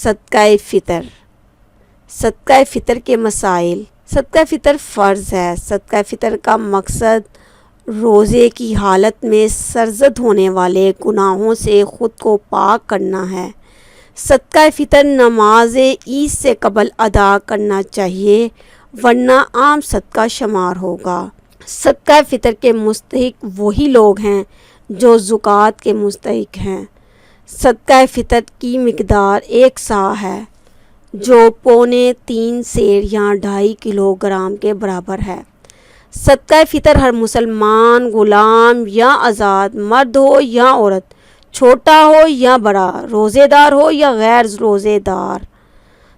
صدقہ فطر۔ صدقہ فطر کے مسائل۔ صدقہ فطر فرض ہے۔ صدقہ فطر کا مقصد روزے کی حالت میں سرزد ہونے والے گناہوں سے خود کو پاک کرنا ہے۔ صدقہ فطر نماز عید سے قبل ادا کرنا چاہیے ورنہ عام صدقہ شمار ہوگا۔ صدقہ فطر کے مستحق وہی لوگ ہیں جو زکوٰۃ کے مستحق ہیں۔ صدقہ فطر کی مقدار 1 صاع ہے جو 2.25 سیر یا 2.5 کلو گرام کے برابر ہے۔ صدقہ فطر ہر مسلمان، غلام یا آزاد، مرد ہو یا عورت، چھوٹا ہو یا بڑا، روزے دار ہو یا غیر روزے دار،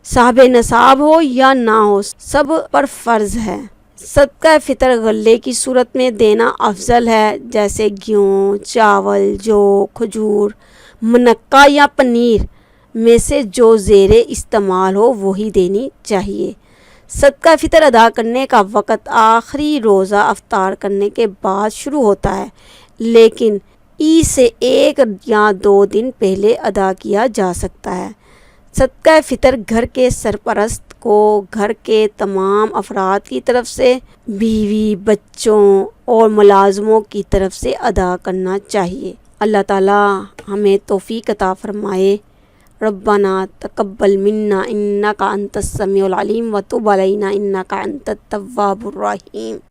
صاحب نصاب ہو یا نہ ہو، سب پر فرض ہے۔ صدقہ فطر غلے کی صورت میں دینا افضل ہے، جیسے گیہوں، چاول، جو، کھجور، منقع یا پنیر میں سے جو زیر استعمال ہو وہی دینی چاہیے۔ صدقہ فطر ادا کرنے کا وقت آخری روزہ افطار کرنے کے بعد شروع ہوتا ہے، لیکن عید سے 1 یا 2 دن پہلے ادا کیا جا سکتا ہے۔ صدقہ فطر گھر کے سرپرست کو گھر کے تمام افراد کی طرف سے، بیوی، بچوں اور ملازموں کی طرف سے ادا کرنا چاہیے۔ اللہ تعالی ہمیں توفیق عطا فرمائے۔ ربنا تقبل منا انک انت السمیع العلیم وتب علینا انک انت التواب الرحیم۔